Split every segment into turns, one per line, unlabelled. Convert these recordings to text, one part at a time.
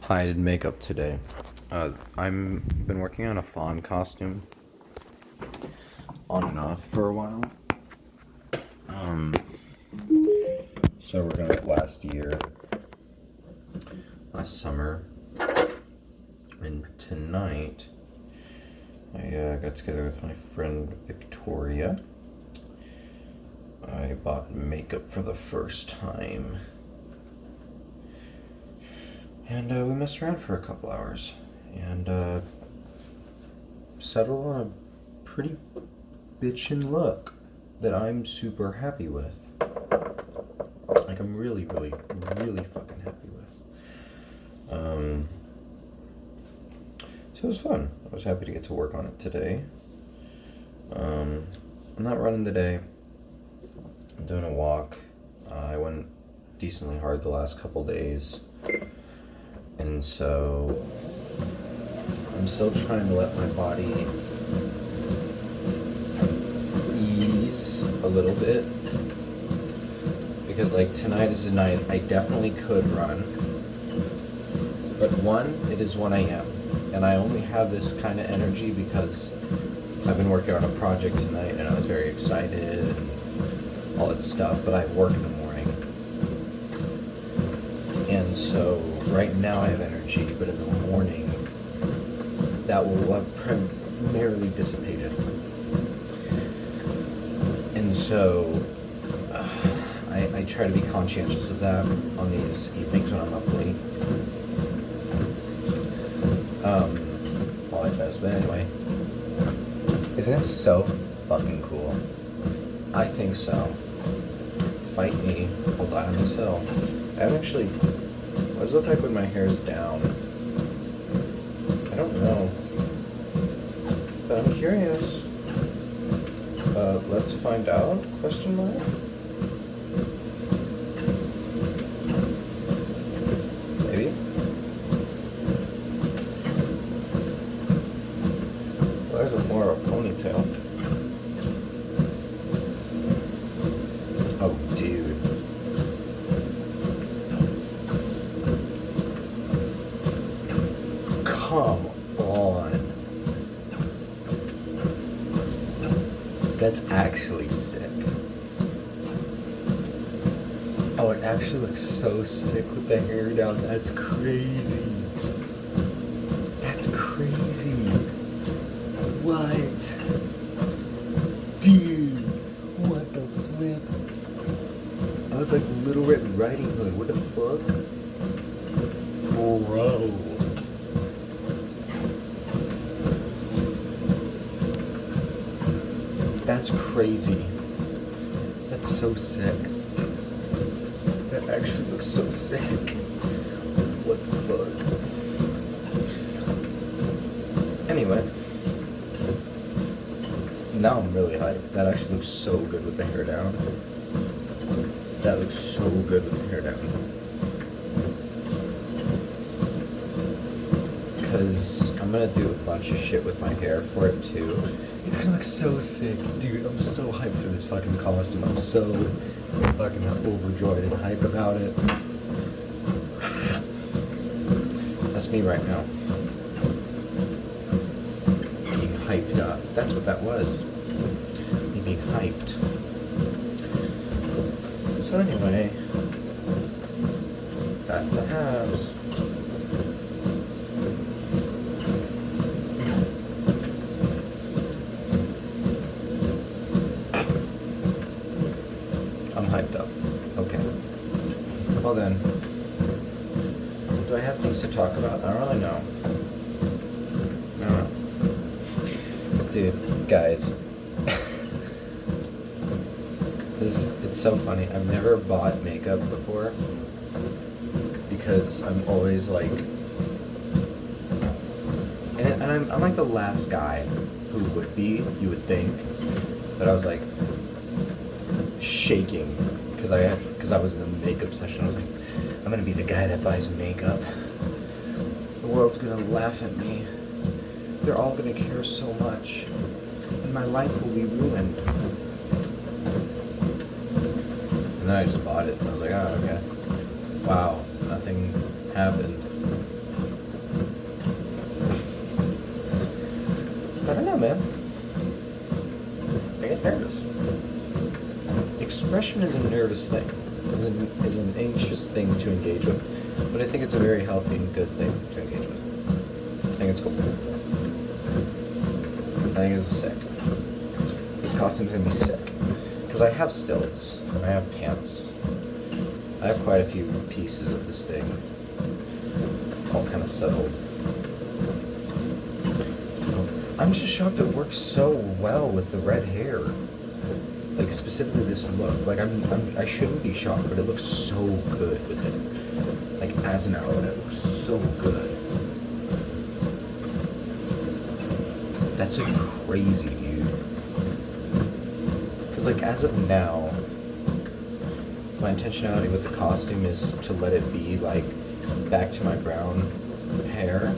Hi, I did makeup today. I'm been working on a fawn costume on and off for a while. Um, so we're gonna last summer, and tonight I got together with my friend Victoria. I bought makeup for the first time, and we messed around for a couple hours, and settled on a pretty bitchin' look that I'm super happy with. Like, I'm really, really, really fucking happy with. So it was fun. I was happy to get to work on it today. I'm not running today. I'm doing a walk. I went decently hard the last couple days. And so I'm still trying to let my body ease a little bit. Because, like, tonight is the night I definitely could run. But one, it is 1 a.m. And I only have this kind of energy because I've been working on a project tonight and I was very excited and all that stuff, but I work in the morning. And so right now I have energy, but in the morning that will have primarily dissipated. And so I try to be conscientious of that on these evenings when I'm up late. Well, I does, but anyway. Isn't it so fucking cool? I think so. Fight me, I'll die on this hill. I haven't actually... What does it look like when my hair's down? I don't know. But I'm curious. Let's find out? Question mark? Maybe? Why is it more of a ponytail? Oh, dude. Come on. That's actually sick. Oh, it actually looks so sick with the hair down. That's crazy. That's crazy. What? Dude, what the flip? I look like Little Red Riding Hood. What the fuck? Bro. That's crazy. That's so sick. That actually looks so sick. What the fuck? Anyway. Now I'm really hyped. That actually looks so good with the hair down. That looks so good with the hair down. Because I'm gonna do a bunch of shit with my hair for it too. It's gonna look so sick. Dude, I'm so hyped for this fucking costume. I'm so fucking overjoyed and hyped about it. That's me right now. Being hyped up. That's what that was. Me being hyped. So anyway, that's the house. I'm hyped up. Okay. Well then, do I have things to talk about? I don't really know. I don't know. Dude, guys. It's so funny. I've never bought makeup before because I'm always like, and I'm like the last guy who would be, you would think, but I was like shaking because I was in the makeup session. I was like, I'm gonna be the guy that buys makeup. The world's gonna laugh at me. They're all gonna care so much, and my life will be ruined. And then I just bought it, and I was like, oh, okay. Wow, nothing happened. fashion is a nervous thing, is an anxious thing to engage with, but I think it's a very healthy and good thing to engage with. I think it's cool. I think it's sick. This costume's gonna be sick. Because I have stilts, I have pants, I have quite a few pieces of this thing. It's all kind of settled. I'm just shocked it works so well with the red hair. Like specifically this look. Like I shouldn't be shocked, but it looks so good with it. Like as an outfit, it looks so good. That's so crazy, dude. Because like as of now, my intentionality with the costume is to let it be like back to my brown hair.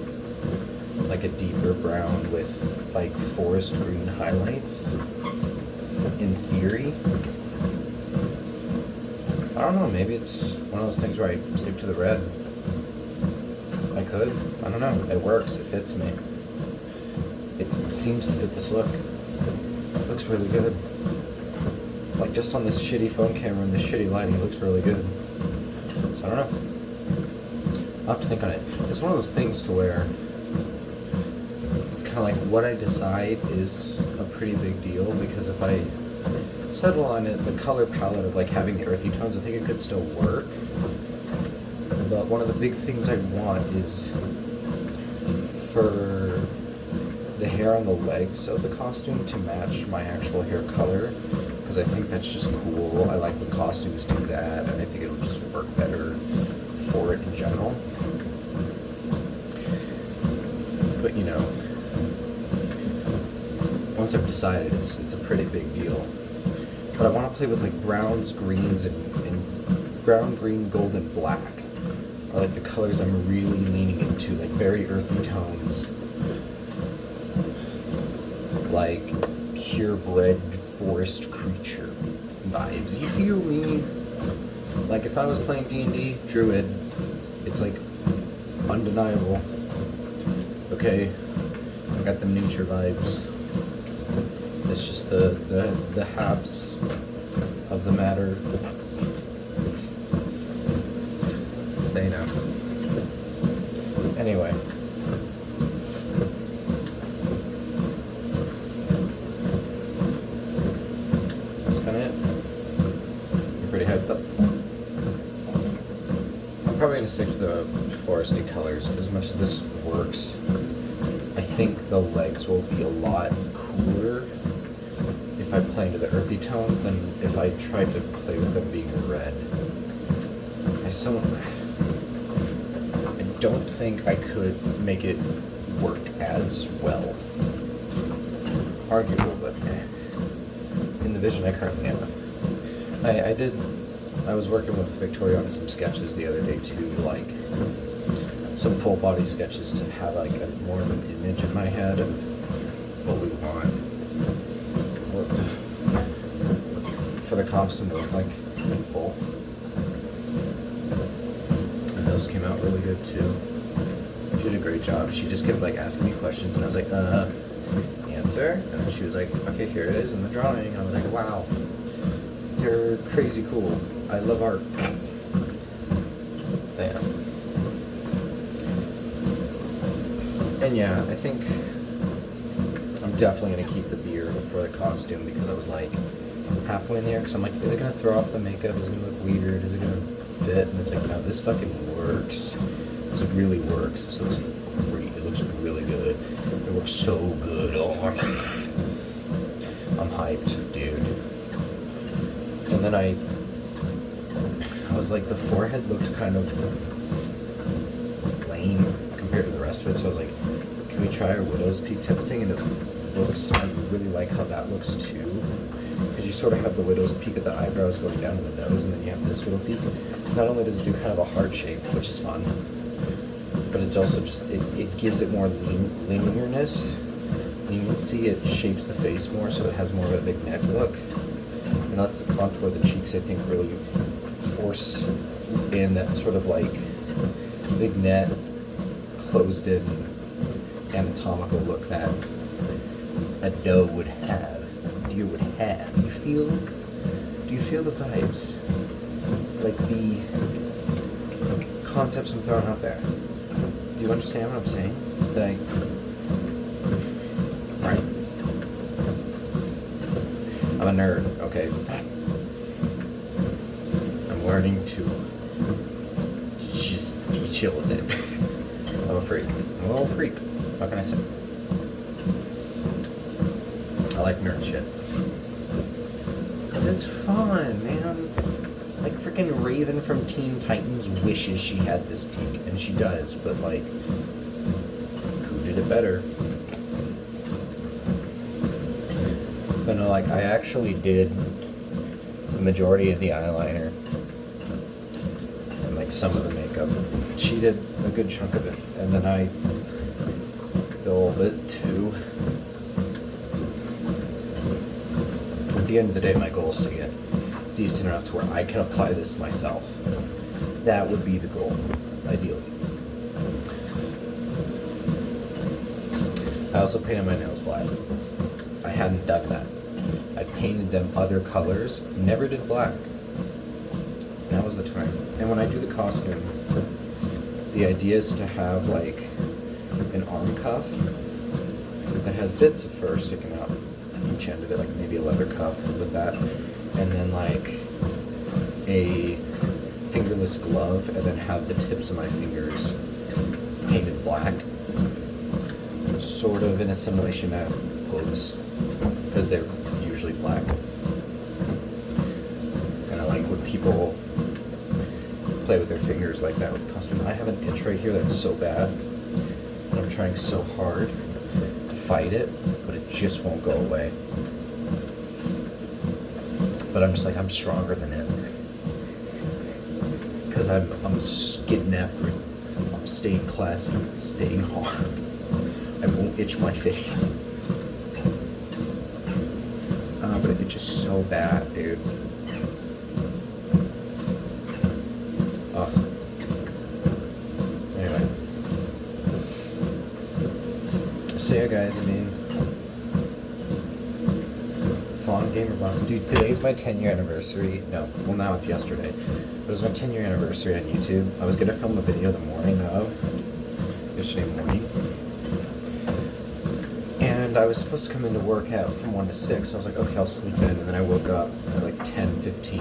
Like a deeper brown with like forest green highlights, in theory. I don't know, maybe it's one of those things where I stick to the red. I could, I don't know, it works, it fits me. It seems to fit this look. It looks really good. Like just on this shitty phone camera and this shitty lighting, it looks really good. So I don't know. I'll have to think on it. It's one of those things to where kind of like what I decide is a pretty big deal, because if I settle on it, the color palette of like having the earthy tones, I think it could still work. But one of the big things I want is for the hair on the legs of the costume to match my actual hair color, because I think that's just cool. I like when costumes do that, and I think it'll just work better for it in general. But you know, once I've decided, it's a pretty big deal. But I want to play with like browns, greens, and brown, green, gold, and black are like the colors I'm really leaning into, like very earthy tones, like purebred forest creature vibes. You feel me? Like if I was playing D&D, Druid, it's like undeniable. Okay, I got the nature vibes. It's just the haps of the matter. Stay now. Anyway. That's kind of it. I'm pretty hyped up. I'm probably going to stick to the foresty colors. As much as this works, I think the legs will be a lot cooler if I play into the earthy tones than if I tried to play with them being red. I don't think I could make it work as well. Arguable, but in the vision I currently have. I was working with Victoria on some sketches the other day too, like some full body sketches to have like more of an image in my head of what we want for the costume to look like in full. And those came out really good too. She did a great job. She just kept like asking me questions and I was like, answer? And then she was like, okay, here it is in the drawing. And I was like, wow, you're crazy cool. I love art. So, yeah. And yeah, I think I'm definitely going to keep the beard for the costume, because I was like halfway in there, because I'm like, is it going to throw off the makeup? Is it going to look weird? Is it going to fit? And it's like, no, this fucking works. This really works. This looks great. It looks really good. It looks so good. Oh my god. I'm hyped, dude. And then I was like, the forehead looked kind of lame compared to the rest of it, so I was like, can we try our widow's peak type of thing? And it looks, I really like how that looks too, because you sort of have the widow's peak of the eyebrows going down to the nose, and then you have this widow peak. Not only does it do kind of a heart shape, which is fun, but it also just, it gives it more linearness. And you can see it shapes the face more, so it has more of a big neck look. And that's the contour of the cheeks, I think, really force in that sort of like big net, closed in, anatomical look that a doe would have, a deer would have. Do Do you feel the vibes? Like the concepts I'm throwing out there? Do you understand what I'm saying? Like, right? I'm a nerd, okay? I'm learning to just be chill with it. I'm a freak. I'm a little freak. What can I say? I like nerd shit. Cause it's fun, man. Like freaking Raven from Teen Titans wishes she had this peak, and she does, but like, who did it better? But no, like, I actually did the majority of the eyeliner and like some of the makeup. She did a good chunk of it, and then I did a little bit too. At the end of the day, my goal is to get decent enough to where I can apply this myself. That would be the goal, ideally. I also painted my nails black. I hadn't done that. I painted them other colors, never did black. Now was the time. And when I do the costume, the idea is to have like an arm cuff that has bits of fur sticking out each end of it, like maybe a leather cuff with that, and then like a fingerless glove, and then have the tips of my fingers painted black, sort of in a simulation at hooves, because they're usually black. And I like when people play with their fingers like that with costume. I have an itch right here that's so bad, and I'm trying so hard to fight it, but it just won't go away. But I'm just like, I'm stronger than it. Because I'm getting after it. I'm staying classy, staying hard. I won't itch my face. But it itches so bad, dude. Ugh. Anyway. So yeah, guys, I mean, Fawn Gamer Boss. Dude, today's my 10-year anniversary. No, well, now it's yesterday. It was my 10-year anniversary on YouTube. I was gonna film a video the morning of, yesterday morning. And I was supposed to come into work from 1 to 6, so I was like, okay, I'll sleep in. And then I woke up at like 10:15.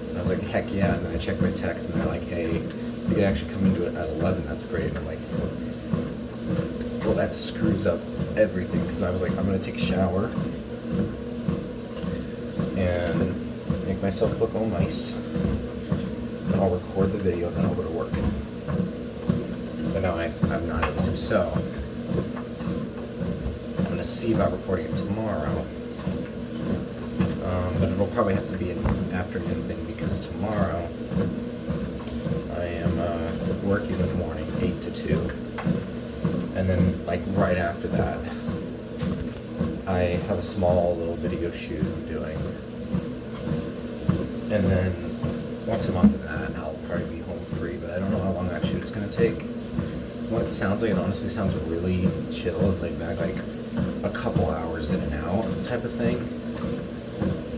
And I was like, heck yeah. And then I checked my text, and they're like, hey, you can actually come into it at 11. That's great. And I'm like, well, that screws up everything. So I was like, I'm going to take a shower and make myself look all nice. Then I'll record the video, and then I'll go to work. But now I'm not able to, so I'm going to see about recording it tomorrow. But it'll probably have to be an afternoon thing, because tomorrow I am working in the morning, 8 to 2. And then, like, right after that, I have a small little video shoot I'm doing. And then, once I'm off of that, I'll probably be home free, but I don't know how long that shoot's going to take. What it sounds like, it honestly sounds really chill and laid back, like a couple hours in and out type of thing.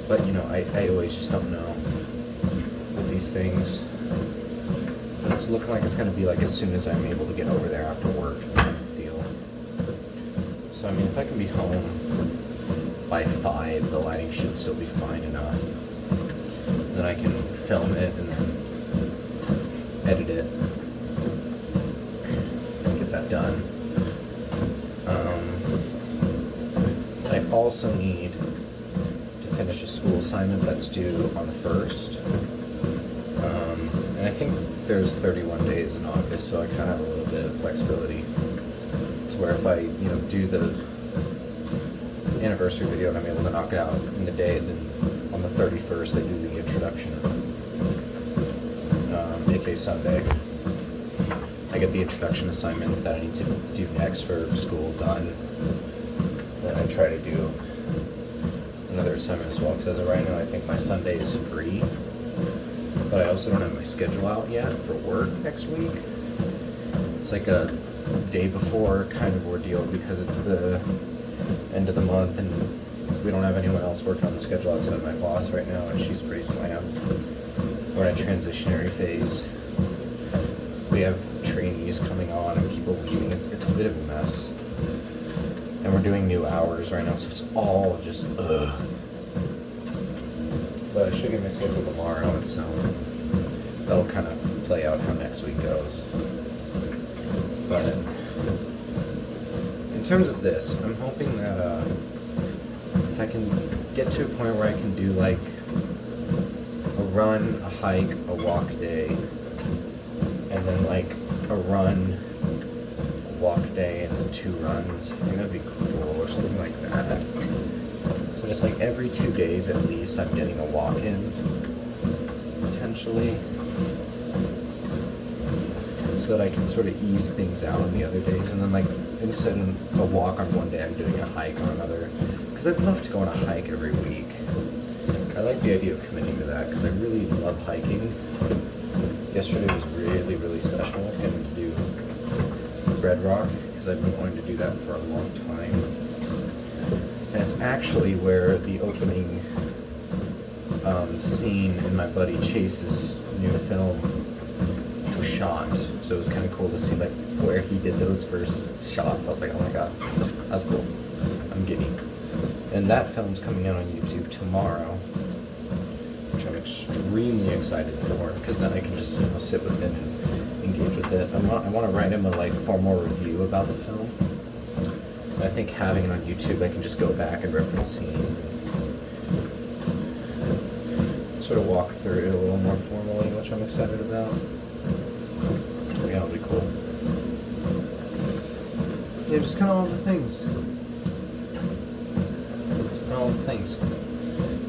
But, you know, I always just don't know with these things. But it's looking like it's going to be like as soon as I'm able to get over there after work deal. So, I mean, if I can be home by 5, the lighting should still be fine enough. Then I can film it and then edit it and get that done. I also need to finish a school assignment that's due on the 1st. And I think there's 31 days in August, so I kind of have a little bit of flexibility to where if I, you know, do the anniversary video and I'm able to knock it out in the day, then on the 31st I do the introduction, aka Sunday. I get the introduction assignment that I need to do next for school done. Then I try to do another assignment as well, because as of right now I think my Sunday is free. But I also don't have my schedule out yet for work next week. It's like a day before kind of ordeal, because it's the end of the month and we don't have anyone else working on the schedule outside of my boss right now, and she's pretty slammed. We're in a transitionary phase. We have trainees coming on and people leaving. It's a bit of a mess. And we're doing new hours right now, so it's all just ugh. But I should get my schedule tomorrow, and so that'll kind of play out how next week goes. But in terms of this, I'm hoping that if I can get to a point where I can do like a run, a hike, a walk day, and then like a run, a walk day, and then 2 runs, I think that'd be cool, or something like that. So just like every 2 days at least, I'm getting a walk in, potentially, so that I can sort of ease things out on the other days, and then like instead of a walk on one day, I'm doing a hike on another, because I'd love to go on a hike every week. I like the idea of committing to that, because I really love hiking. Yesterday was really, really special, getting to do Red Rock, because I've been wanting to do that for a long time. And it's actually where the opening scene in my buddy Chase's new film was shot. So it was kind of cool to see like where he did those first shots. I was like, oh my god, that's cool. I'm giddy. And that film's coming out on YouTube tomorrow, which I'm extremely excited for, because then I can just sit with it and engage with it. I want to write him a like formal review about the film. And I think having it on YouTube, I can just go back and reference scenes and sort of walk through it a little more formally, which I'm excited about. Yeah, it'll be cool. Yeah, just kind of all the things. Just kind of all the things.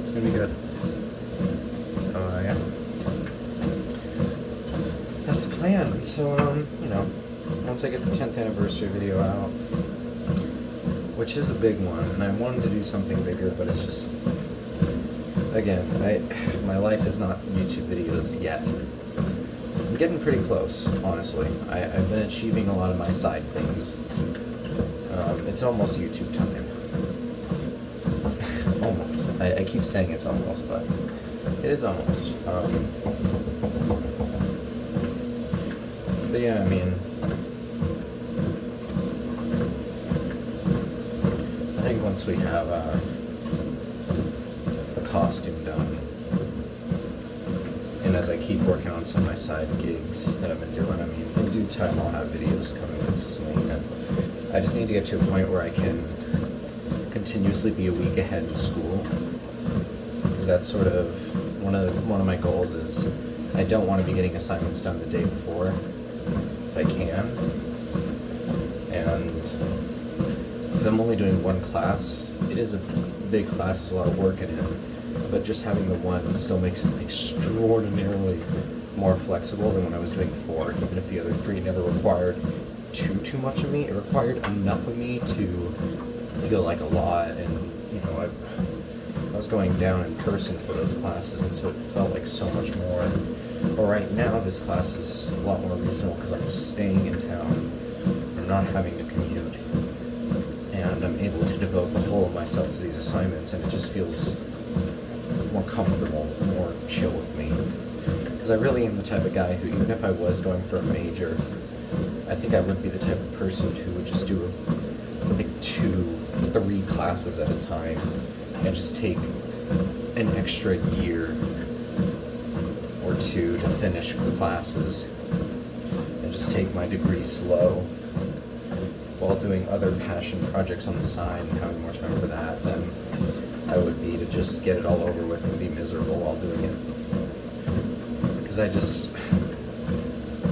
It's gonna be good. So, yeah. That's the plan. So, once I get the 10th anniversary video out, which is a big one, and I wanted to do something bigger, but it's just, again, my life is not YouTube videos yet. I'm getting pretty close, honestly. I've been achieving a lot of my side things. It's almost YouTube time. Almost. I keep saying it's almost, but it is almost. But yeah, I mean, I think once we have the costume done, and as I keep working on some of my side gigs that I've been doing, I mean, in due time I'll have videos coming consistently, and I just need to get to a point where I can continuously be a week ahead in school, because that's sort of one of my goals. Is I don't want to be getting assignments done the day before, if I can, and if I'm only doing one class, it is a big class, there's a lot of work in it, but just having the one still makes it extraordinarily more flexible than when I was doing 4, even if the other 3 never required too much of me. It required enough of me to feel like a lot, and I was going down in person for those classes, and so it felt like so much more. But right now this class is a lot more reasonable because I'm staying in town, I'm not having to commute, and I'm able to devote the whole of myself to these assignments, and it just feels more comfortable, more chill with me. Because I really am the type of guy who, even if I was going for a major, I think I would be the type of person who would just do like 2-3 classes at a time and just take an extra year or 2 to finish classes and just take my degree slow while doing other passion projects on the side and having more time for that than I would be to just get it all over with and be miserable while doing it. Because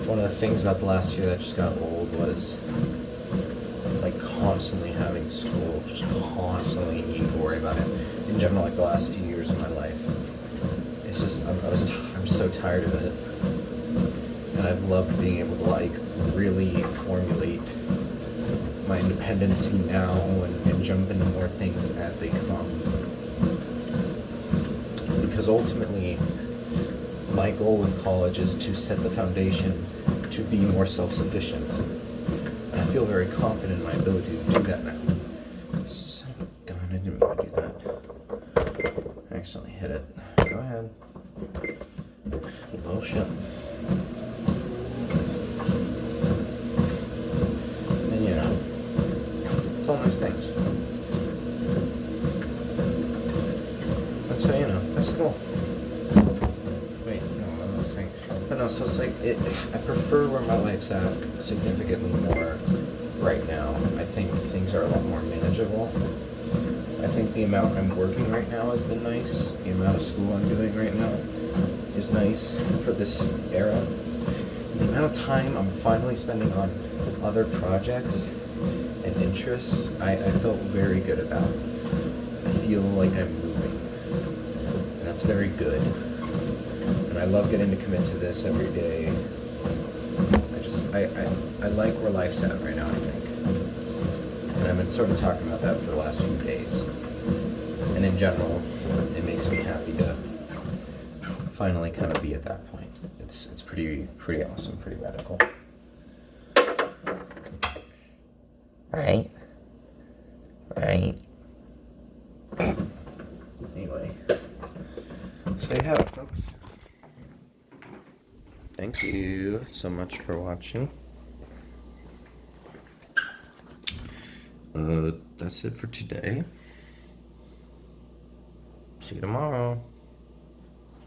one of the things about the last year that just got old was like constantly having school, just constantly needing to worry about it. In general, like the last few years of my life, it's just I'm so tired of it, and I've loved being able to like really formulate my independence now and jump into more things as they come. Because ultimately, my goal with college is to set the foundation to be more self-sufficient. And I feel very confident in my ability to do that now. Son of a gun, I didn't mean to do that. shit. And you know, it's all nice things. And so, you know, that's cool. Wait, no, I was saying. But no, so it's like, I prefer where my life's at significantly more right now. I think things are a lot more manageable. I think the amount I'm working right now has been nice. The amount of school I'm doing right now is nice for this era. The amount of time I'm finally spending on other projects and interests, I felt very good about. I feel like I'm moving. And that's very good. And I love getting to commit to this every day. I like where life's at right now, I think. And I've been sort of talking about that for the last few days. And in general, it makes me happy to finally kind of be at that point. It's pretty awesome, pretty radical. Right. Anyway, so yeah, folks. Thank you so much for watching. That's it for today. See you tomorrow.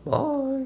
Bye.